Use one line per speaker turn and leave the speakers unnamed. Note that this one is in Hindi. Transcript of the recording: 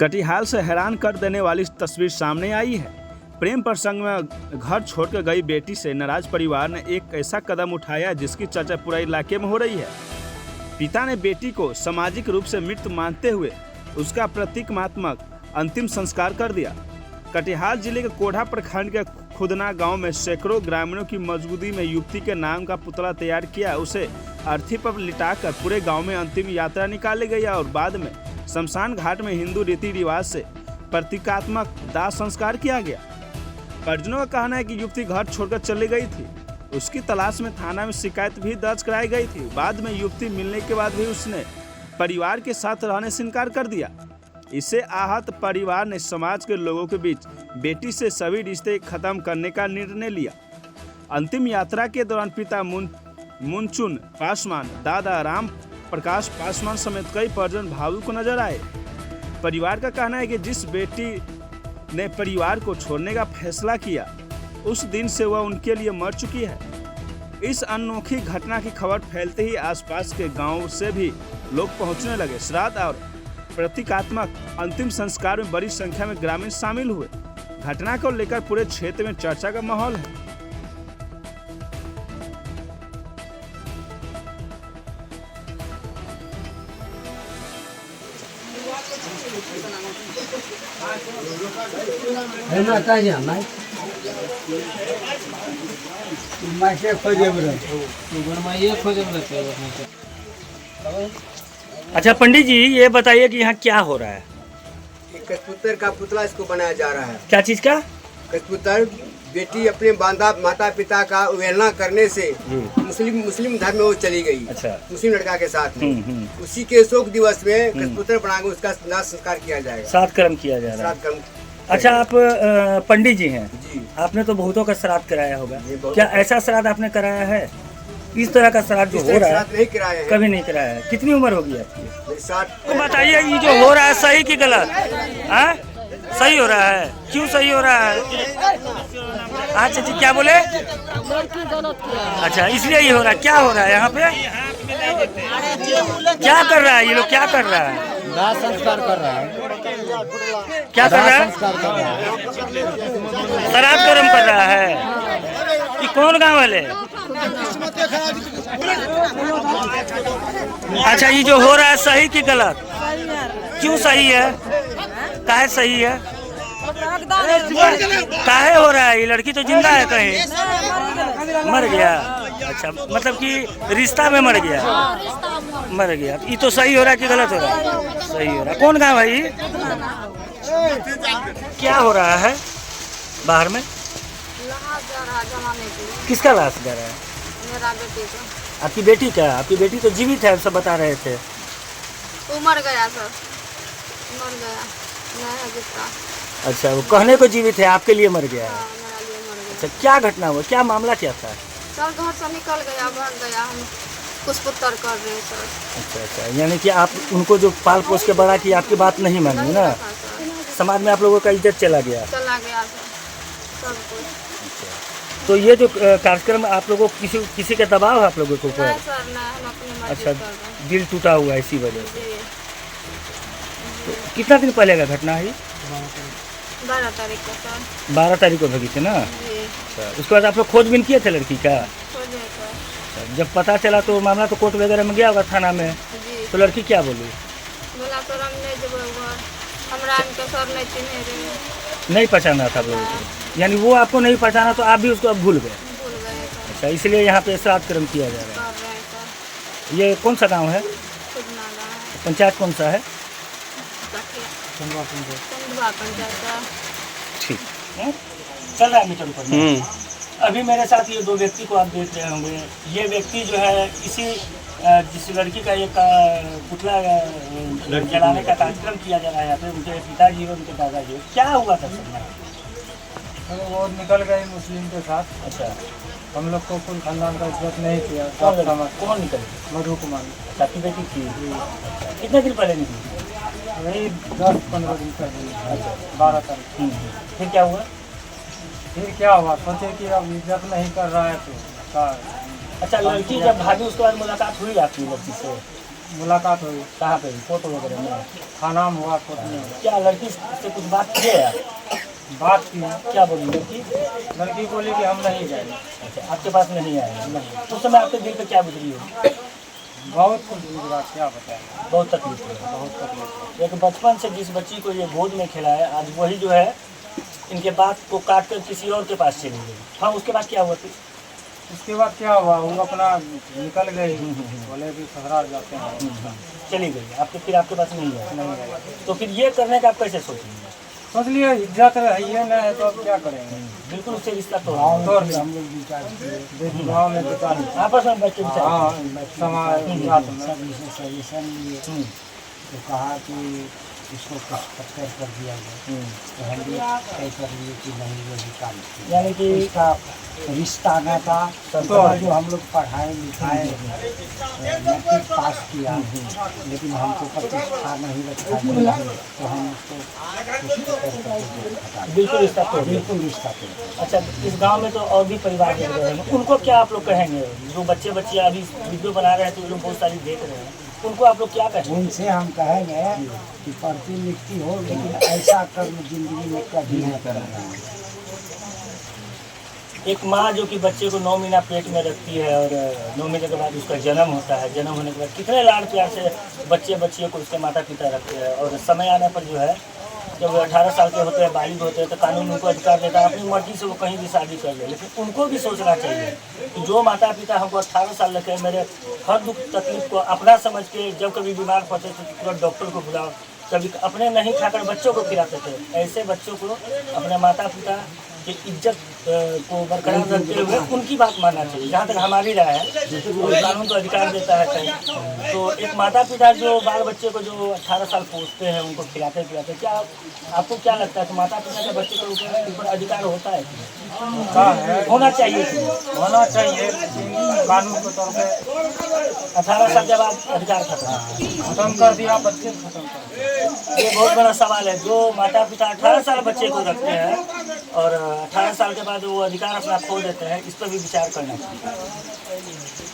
कटिहार से हैरान कर देने वाली तस्वीर सामने आई है। प्रेम प्रसंग में घर छोड़कर गई बेटी से नाराज परिवार ने एक ऐसा कदम उठाया जिसकी चर्चा पूरा इलाके में हो रही है। पिता ने बेटी को सामाजिक रूप से मृत मानते हुए उसका प्रतीकात्मक अंतिम संस्कार कर दिया। कटिहार जिले के कोढ़ा प्रखंड के खुदना गांव में सैकड़ों ग्रामीणों की मौजूदगी में युवती के नाम का पुतला तैयार किया, उसे अर्थी पर लिटाकर पूरे गांव में अंतिम यात्रा निकाली गई और बाद में शमशान घाट में हिंदू रीति रिवाज से प्रतीकात्मक दाह संस्कार किया गया। परिजनों का कहना है कि युवती घर छोड़कर चली गई थी। उसकी तलाश में थाना में शिकायत भी दर्ज कराई गई थी। बाद में युवती मिलने के बाद भी उसने परिवार के साथ रहने से इनकार कर दिया। इससे आहत परिवार ने समाज के लोगों के बीच बेटी से सभी रिश्ते खत्म करने का निर्णय लिया। अंतिम यात्रा के दौरान पिता मुनचुन पासवान, दादा राम प्रकाश पासवान समेत कई परिजन भावुक नजर आए। परिवार का कहना है कि जिस बेटी ने परिवार को छोड़ने का फैसला किया, उस दिन से वह उनके लिए मर चुकी है। इस अनोखी घटना की खबर फैलते ही आसपास के गांव से भी लोग पहुंचने लगे। श्राद्ध और प्रतीकात्मक अंतिम संस्कार में बड़ी संख्या में ग्रामीण शामिल हुए। घटना को लेकर पूरे क्षेत्र में चर्चा का माहौल है।
अच्छा पंडित जी, ये बताइए कि यहाँ क्या हो रहा है?
कठपुतर का पुतला इसको बनाया जा रहा है।
क्या चीज का?
कठपुतर बेटी अपने माता पिता का अवहेलना करने से मुस्लिम धर्म में वो चली गई।
अच्छा।
मुस्लिम लड़का के साथ में उसी के शोक दिवस में कठपुतर बनाकर उसका दाह संस्कार किया जाएगा।
श्राद्ध कर्म किया जा रहा है।
श्राद्ध कर्म।
अच्छा, आप पंडित जी हैं
जी।
आपने तो बहुतों का श्राद्ध कराया होगा,
बहुत।
क्या ऐसा श्राद्ध आपने कराया है? इस तरह का श्राद्ध जो हो रहा है
नहीं कराए हैं।
कभी नहीं कराया है। कितनी उम्र होगी आपकी?
60।
तो बताइए, ये जो हो रहा है सही कि गलत? हाँ, सही हो रहा है। क्यों सही हो रहा है? अच्छा जी, क्या बोले?
लड़की गलत किया।
अच्छा, इसलिए ये हो रहा है। क्या हो रहा है यहाँ पे? क्या कर रहा है ये लोग? क्या कर रहा है?
दाह संस्कार कर रहा है।
क्या कर रहा है?
संस्कार कर रहा है।
श्राद्ध कर्म कर रहा है। ये कौन गाँव वाले? अच्छा, ये जो हो रहा है सही कि गलत? क्यों सही है? काहे सही है? काहे हो रहा है? ये लड़की तो जिंदा है, कहीं मर गया? अच्छा, मतलब कि रिश्ता में मर गया। मर गया। ये तो सही हो रहा है कि गलत हो रहा है? सही हो रहा है। कौन गाँव है ये? क्या हो रहा है बाहर में? किसका लाश जा रहा है?
मेरा बेटी को।
आपकी बेटी का? आपकी बेटी तो जीवित है, सब बता रहे थे।
वो मर गया सर, मर गया। नहीं है जितना।
अच्छा, वो कहने को जीवित है, आपके लिए मर गया है।
हाँ, मेरा लिए मर गया।
अच्छा, क्या घटना हुआ? क्या मामला क्या था?
सर घर से निकल गया, भाग गया। हम कुछ पुत्र कर रहे हैं सर।
अच्छा अच्छा, यानी कि आप उनको जो पाल पोस के बड़ा किया, आपकी बात नहीं मानी
नहीं
ना?
रखा सर।
समाज में आप लोगों का इज्जत चला गया।
चला गया सर सब कुछ।
तो ये जो कार्यक्रम आप लोगों को किसी का दबाव है आप लोगों के ऊपर?
नहीं सर, नहीं, हम अपनी मर्जी
अच्छा,
कर रहे हैं।
दिल टूटा हुआ है इसी वजह से।
जी।
कितना दिन पहले का घटना है?
12 तारीख को सर।
12 तारीख को भगी थी ना?
जी।
अच्छा, उसके बाद आप लोग खोजबीन किए थे लड़की का?
खोजे सर।
अच्छा, जब पता चला तो मामला तो कोर्ट वगैरह में गया होगा, थाना में?
जी।
तो लड़की क्या बोली?
बोला सर हम नहीं देबो घर, हमरा इनके सर नहीं चिन्हे रहे।
नहीं पहचाना था लोगों को? यानी वो आपको नहीं पहचाना तो आप भी उसको अब भूल गए?
भूल गए सर।
अच्छा, इसलिए यहाँ पे श्राद्ध कर्म किया जा रहा है।
कर रहे हैं सर।
ये कौन सा गांव है?
खुद ना रहा है।
पंचायत कौन सा है?
चंदवा पंचायत सर।
ठीक है, चल रहा है मीटर ऊपर। अभी मेरे साथ ये दो व्यक्ति को आप देख रहे होंगे। ये व्यक्ति जो है इसी जिस लड़की का एक पुतला जलाने का कार्यक्रम किया जा रहा है यहाँ पे, उनके पिताजी और उनके दादाजी। क्या हुआ था सर?
वो निकल गए मुस्लिम के साथ।
अच्छा,
हम लोग को कुल खानदान का इज्जत नहीं किया।
कौन निकल?
मधु कुमार।
आपकी बेटी थी? कितने दिन पहले निकली?
वही 10-15 दिन पहले। अच्छा, 12 तारीख।
फिर क्या हुआ?
फिर क्या हुआ, सोचे कि अब इज्जत नहीं कर रहा है तो
अच्छा, लड़की जब भागी उसके बाद मुलाकात हुई आपकी लड़की से?
मुलाकात हुई,
कहाँ पे फोटो वगैरह में?
खाना में हुआ, कोर्ट में हुआ।
क्या लड़की से कुछ बात किए आप?
बात की,
क्या बोली लड़की?
लड़की बोली कि हम नहीं जाएंगे।
अच्छा, आपके पास नहीं आए? नहीं। उस समय आपके दिल पे क्या गुजरी हो?
बहुत कुछ गुजरा, क्या बताएं,
बहुत तकलीफ हुई।
बहुत तकलीफ।
एक बचपन से जिस बच्ची को ये गोद में खिलाया, आज वही जो है इनके बात को काट कर किसी और के पास चली गई। हाँ, उसके बाद क्या हुआ फिर?
उसके बाद क्या हुआ, वो अपना निकल गए, बोले कि ससुराल जाते हैं।
चली गई, आपके फिर आपके पास नहीं है?
नहीं गए।
तो फिर ये करने का आप कैसे सोचेंगे?
सोच लिए इज्जत है ये न है तो अब क्या करेंगे।
बिल्कुल उससे रिश्ता तोड़
तोड़ दिया, हम लोग विचार किए, गाँव में विचार,
आपस में बैठ के विचार
हाँ समाज रात में
सजेशन लिए तो कहा कि इसको कुछ पत्थर कर दिया जाए, तो हम भी तय कर लिए कि नहीं वही काम किया।
यानी कि
इसका रिश्ता न था,
तो
जो हम लोग पढ़ाए लिखाए मैट्रिक पास किया, लेकिन हमको प्रतिष्ठा नहीं रखा गया, तो हम उसको
बिल्कुल रिश्ता तोड़ दिया।
बिल्कुल रिश्ता तोड़।
अच्छा, इस गांव में तो और भी परिवार रह रहे हैं, उनको क्या आप लोग कहेंगे? जो बच्चे बच्चियाँ अभी वीडियो बना रहे हैं तो लोग बहुत सारी देख रहे हैं, उनको आप लोग क्या कहेंगे?
उनसे हम कहेंगे कि पढ़ती लिखती हो, लेकिन ऐसा कर्म जिंदगी में कभी नहीं करना।
एक माँ जो कि बच्चे को 9 महीना पेट में रखती है और 9 महीने के बाद उसका जन्म होता है, जन्म होने के बाद कितने लाड़ प्यार से बच्चे बच्चियों को उसके माता पिता रखते हैं, और समय आने पर जो है जब 18 साल के होते हैं, बालिग होते हैं, तो कानून उनको अधिकार देता है अपनी मर्जी से वो कहीं भी शादी कर ले। लेकिन उनको भी सोचना चाहिए कि जो माता पिता हमको 18 साल रखे, मेरे हर दुख तकलीफ को अपना समझ के, जब कभी बीमार पड़ते थे तो तुरंत डॉक्टर को बुलाओ, कभी अपने नहीं खाकर बच्चों को खिलाते थे। ऐसे बच्चों को अपने माता पिता की इज्जत को बरकरार रखते हुए उनकी बात मानना चाहिए, जहाँ तक हमारी राय है। और कानून तो अधिकार देता है कहीं, तो एक माता पिता जो बाल बच्चे को जो 18 साल पोसते हैं, उनको खिलाते पिलाते, क्या आपको क्या लगता है कि माता पिता के बच्चे के ऊपर अधिकार होता है? होना चाहिए कि नहीं?
होना चाहिए, कानून के तौर पे
18 साल के बाद अधिकार
खत्म कर दिया, बच्चे खत्म कर दिया।
ये बहुत बड़ा सवाल है। जो माता पिता 18 साल बच्चे को रखते हैं और 18 साल के बाद वो अधिकार अपना खो देते हैं, इस पर भी विचार करना चाहिए।